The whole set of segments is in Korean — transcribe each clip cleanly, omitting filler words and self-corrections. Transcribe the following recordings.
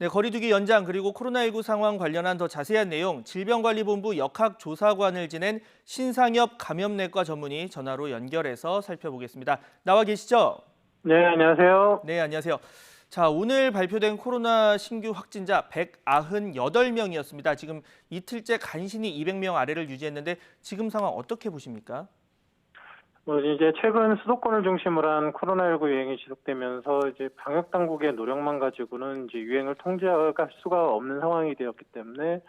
네, 거리두기 연장 그리고 코로나19 상황 관련한 더 자세한 내용 질병관리본부 역학조사관을 지낸 신상엽 감염내과 전문의 전화로 연결해서 살펴보겠습니다. 나와 계시죠? 네, 안녕하세요. 네, 안녕하세요. 자, 오늘 발표된 코로나 신규 확진자 198명이었습니다. 지금 이틀째 간신히 200명 아래를 유지했는데 지금 상황 어떻게 보십니까? 이제 최근 수도권을 중심으로 한 코로나19 유행이 지속되면서 이제 방역 당국의 노력만 가지고는 이제 유행을 통제할 수가 없는 상황이 되었기 때문에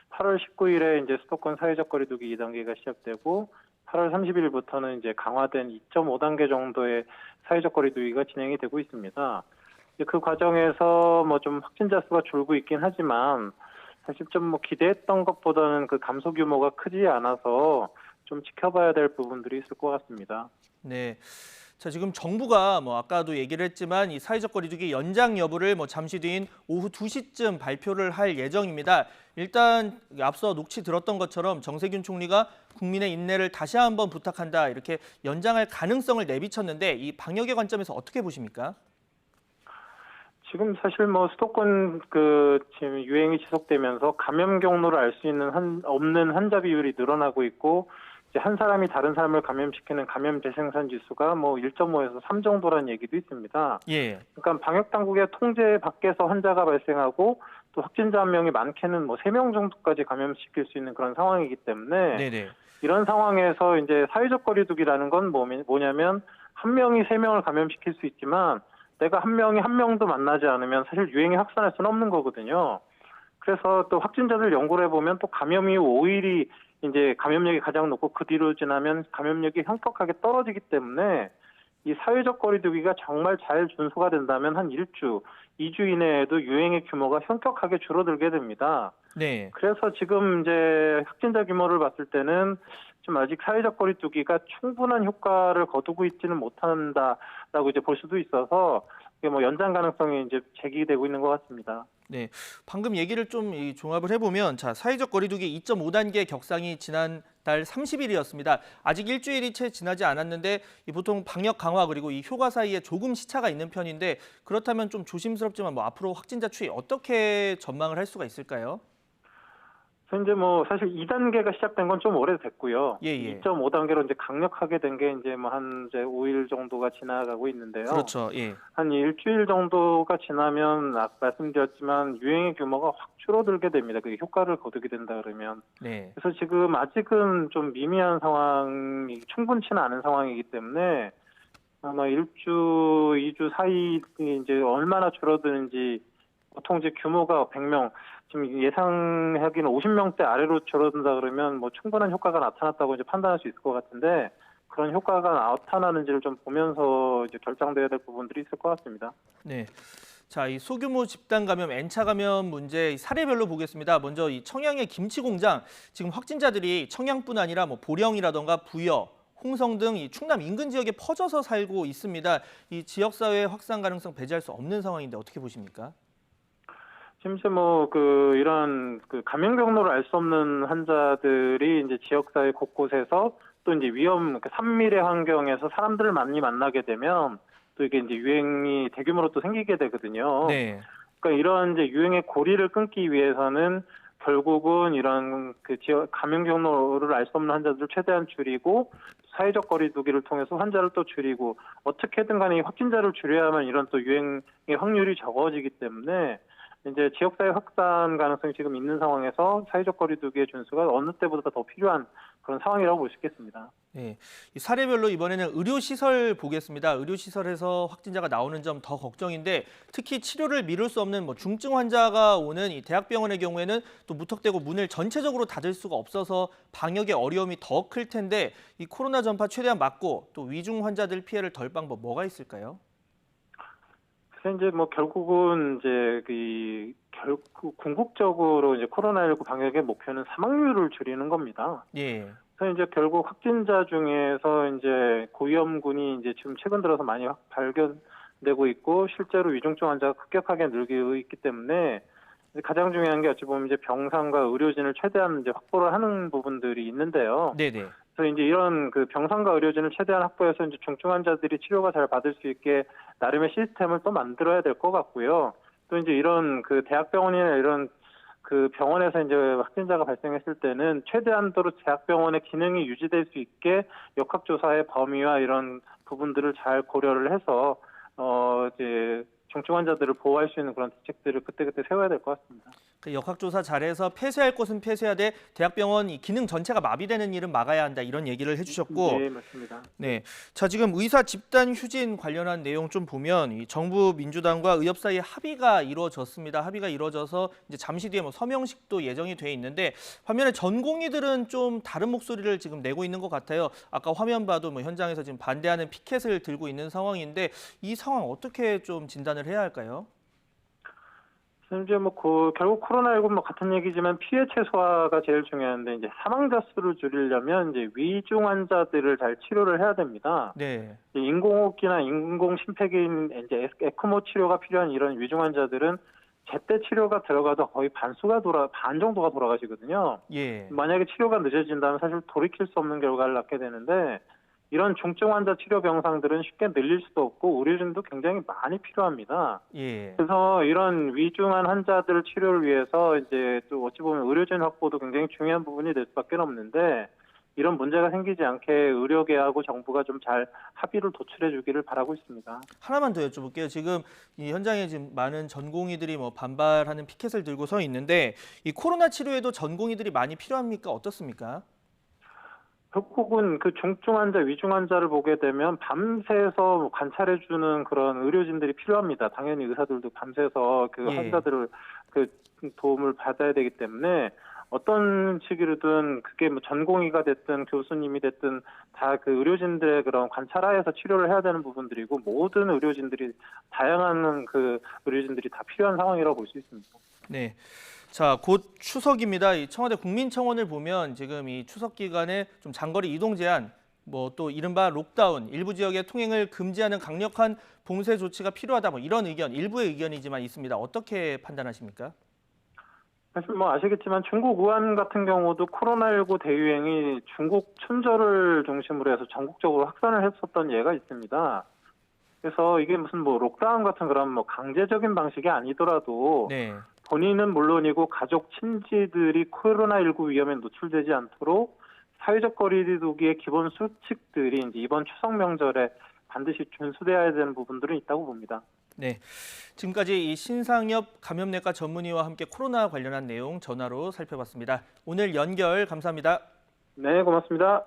8월 19일에 이제 수도권 사회적 거리두기 2단계가 시작되고 8월 30일부터는 이제 강화된 2.5단계 정도의 사회적 거리두기가 진행이 되고 있습니다. 그 과정에서 뭐 좀 확진자 수가 줄고 있긴 하지만 사실 좀 뭐 기대했던 것보다는 그 감소 규모가 크지 않아서 좀 지켜봐야 될 부분들이 있을 것 같습니다. 네. 자, 지금 정부가 아까도 얘기를 했지만 이 사회적 거리두기 연장 여부를 잠시 뒤인 오후 2시쯤 발표를 할 예정입니다. 일단 앞서 녹취 들었던 것처럼 정세균 총리가 국민의 인내를 다시 한번 부탁한다 이렇게 연장할 가능성을 내비쳤는데 이 방역의 관점에서 어떻게 보십니까? 지금 사실 뭐 수도권 지금 유행이 지속되면서 감염 경로를 알 수 있는 없는 환자 비율이 늘어나고 있고 이제 한 사람이 다른 사람을 감염시키는 감염 재생산 지수가 뭐 1.5에서 3 정도라는 얘기도 있습니다. 예. 그러니까 방역 당국의 통제 밖에서 환자가 발생하고 또 확진자 한 명이 많게는 뭐 3명 정도까지 감염시킬 수 있는 그런 상황이기 때문에 네네. 이런 상황에서 이제 사회적 거리두기라는 건 뭐냐면 한 명이 3명을 감염시킬 수 있지만 내가 한 명이 한 명도 만나지 않으면 사실 유행이 확산할 수는 없는 거거든요. 그래서 또 확진자들 연구를 해보면 또 감염 이후 5일이 이제 감염력이 가장 높고 그 뒤로 지나면 감염력이 현격하게 떨어지기 때문에 이 사회적 거리두기가 정말 잘 준수가 된다면 한 1주, 2주 이내에도 유행의 규모가 현격하게 줄어들게 됩니다. 네. 그래서 지금 이제 확진자 규모를 봤을 때는 좀 아직 사회적 거리두기가 충분한 효과를 거두고 있지는 못한다라고 이제 볼 수도 있어서 이게 뭐 연장 가능성이 이제 제기되고 있는 것 같습니다. 네, 방금 얘기를 좀 종합을 해보면 자, 사회적 거리두기 2.5단계 격상이 지난달 30일이었습니다. 아직 일주일이 채 지나지 않았는데 보통 방역 강화 그리고 이 효과 사이에 조금 시차가 있는 편인데 그렇다면 좀 조심스럽지만 앞으로 확진자 추이 어떻게 전망을 할 수가 있을까요? 현재 뭐 사실 2단계가 시작된 건 좀 오래됐고요. 예, 예. 2.5단계로 이제 강력하게 된 게 이제 뭐 한 이제 5일 정도가 지나가고 있는데요. 그렇죠. 예. 한 일주일 정도가 지나면 아까 말씀드렸지만 유행의 규모가 확 줄어들게 됩니다. 그게 효과를 거두게 된다 그러면. 네. 그래서 지금 아직은 좀 미미한 상황이 충분치는 않은 상황이기 때문에 아마 1주, 2주 사이 이제 얼마나 줄어드는지 보통 이제 규모가 100명, 지금 예상하기는 50명대 아래로 줄어든다 그러면 뭐 충분한 효과가 나타났다고 이제 판단할 수 있을 것 같은데 그런 효과가 나타나는지를 좀 보면서 이제 결정돼야 될 부분들이 있을 것 같습니다. 네. 자, 이 소규모 집단 감염, N차 감염 문제 사례별로 보겠습니다. 먼저 이 청양의 김치 공장, 지금 확진자들이 청양뿐 아니라 보령이라던가 부여, 홍성 등 이 충남 인근 지역에 퍼져서 살고 있습니다. 이 지역사회 확산 가능성 배제할 수 없는 상황인데 어떻게 보십니까? 지금 이제 이런 감염 경로를 알 수 없는 환자들이 이제 지역사회 곳곳에서 또 이제 산밀의 환경에서 사람들을 많이 만나게 되면 또 이게 이제 유행이 대규모로 또 생기게 되거든요. 네. 그러니까 이런 이제 유행의 고리를 끊기 위해서는 결국은 이런 지역 감염 경로를 알 수 없는 환자들을 최대한 줄이고 사회적 거리두기를 통해서 환자를 또 줄이고 어떻게든 간에 이 확진자를 줄여야만 이런 또 유행의 확률이 적어지기 때문에 이제 지역사회 확산 가능성이 지금 있는 상황에서 사회적 거리두기의 준수가 어느 때보다 더 필요한 그런 상황이라고 볼 수 있겠습니다. 네, 이 사례별로 이번에는 의료시설 보겠습니다. 의료시설에서 확진자가 나오는 점 더 걱정인데 특히 치료를 미룰 수 없는 중증 환자가 오는 이 대학병원의 경우에는 또 무턱대고 문을 전체적으로 닫을 수가 없어서 방역의 어려움이 더 클 텐데 이 코로나 전파 최대한 막고 또 위중 환자들 피해를 덜 방법 뭐가 있을까요? 이제 결국은 이제 결국 궁극적으로 이제 코로나19 방역의 목표는 사망률을 줄이는 겁니다. 예. 그래서 이제 결국 확진자 중에서 이제 고위험군이 이제 지금 최근 들어서 많이 발견되고 있고 실제로 위중증 환자가 급격하게 늘고 있기 때문에 가장 중요한 게 어찌 보면 이제 병상과 의료진을 최대한 이제 확보를 하는 부분들이 있는데요. 네네. 그래서 이제 이런 병상과 의료진을 최대한 확보해서 이제 중증 환자들이 치료가 잘 받을 수 있게 나름의 시스템을 또 만들어야 될 것 같고요. 또 이제 이런 그 대학병원이나 이런 그 병원에서 이제 확진자가 발생했을 때는 최대한도로 대학병원의 기능이 유지될 수 있게 역학조사의 범위와 이런 부분들을 잘 고려를 해서 이제 중증 환자들을 보호할 수 있는 그런 대책들을 그때그때 세워야 될 것 같습니다. 그 역학조사 잘해서 폐쇄할 곳은 폐쇄해야 돼 대학병원 이 기능 전체가 마비되는 일은 막아야 한다 이런 얘기를 해주셨고 네, 맞습니다. 네, 자 지금 의사 집단 휴진 관련한 내용 좀 보면 이 정부 민주당과 의협 사이에 합의가 이루어졌습니다. 합의가 이루어져서 이제 잠시 뒤에 뭐 서명식도 예정이 돼 있는데 반면에 전공의들은 좀 다른 목소리를 지금 내고 있는 것 같아요. 아까 화면 봐도 뭐 현장에서 지금 반대하는 피켓을 들고 있는 상황인데 이 상황 어떻게 좀 진단을 해야 할까요? 이제 뭐 결국 코로나19 뭐 같은 얘기지만 피해 최소화가 제일 중요한데 이제 사망자 수를 줄이려면 이제 위중 환자들을 잘 치료를 해야 됩니다. 네, 인공호흡기나 인공 심폐기인 이제 에크모 치료가 필요한 이런 위중 환자들은 제때 치료가 들어가도 거의 반 정도가 돌아가시거든요. 예, 만약에 치료가 늦어진다면 사실 돌이킬 수 없는 결과를 낳게 되는데 이런 중증 환자 치료 병상들은 쉽게 늘릴 수도 없고 의료진도 굉장히 많이 필요합니다. 예. 그래서 이런 위중한 환자들 치료를 위해서 이제 또 어찌 보면 의료진 확보도 굉장히 중요한 부분이 될 수밖에 없는데 이런 문제가 생기지 않게 의료계하고 정부가 좀 잘 합의를 도출해 주기를 바라고 있습니다. 하나만 더 여쭤볼게요. 지금 이 현장에 지금 많은 전공의들이 뭐 반발하는 피켓을 들고 서 있는데 이 코로나 치료에도 전공의들이 많이 필요합니까? 어떻습니까? 결국은 그 중증 환자, 위중 환자를 보게 되면 밤새서 관찰해 주는 그런 의료진들이 필요합니다. 당연히 의사들도 밤새서 그 예. 환자들을 그 도움을 받아야 되기 때문에 어떤 시기로든 그게 뭐 전공의가 됐든 교수님이 됐든 다 그 의료진들의 그런 관찰하에서 치료를 해야 되는 부분들이고 모든 의료진들이 다양한 그 의료진들이 다 필요한 상황이라고 볼 수 있습니다. 네. 자, 곧 추석입니다. 이 청와대 국민청원을 보면 지금 이 추석 기간에 좀 장거리 이동 제한, 뭐 또 이른바 록다운, 일부 지역의 통행을 금지하는 강력한 봉쇄 조치가 필요하다. 뭐 이런 의견, 일부의 의견이지만 있습니다. 어떻게 판단하십니까? 사실 뭐 아시겠지만 중국 우한 같은 경우도 코로나19 대유행이 중국 춘절을 중심으로 해서 전국적으로 확산을 했었던 예가 있습니다. 그래서 이게 무슨 뭐 록다운 같은 그런 뭐 강제적인 방식이 아니더라도 네. 본인은 물론이고 가족 친지들이 코로나19 위험에 노출되지 않도록 사회적 거리두기의 기본 수칙들이 이제 이번 추석 명절에 반드시 준수돼야 되는 부분들은 있다고 봅니다. 네. 지금까지 이 신상엽 감염내과 전문의와 함께 코로나 관련한 내용 전화로 살펴봤습니다. 오늘 연결 감사합니다. 네, 고맙습니다.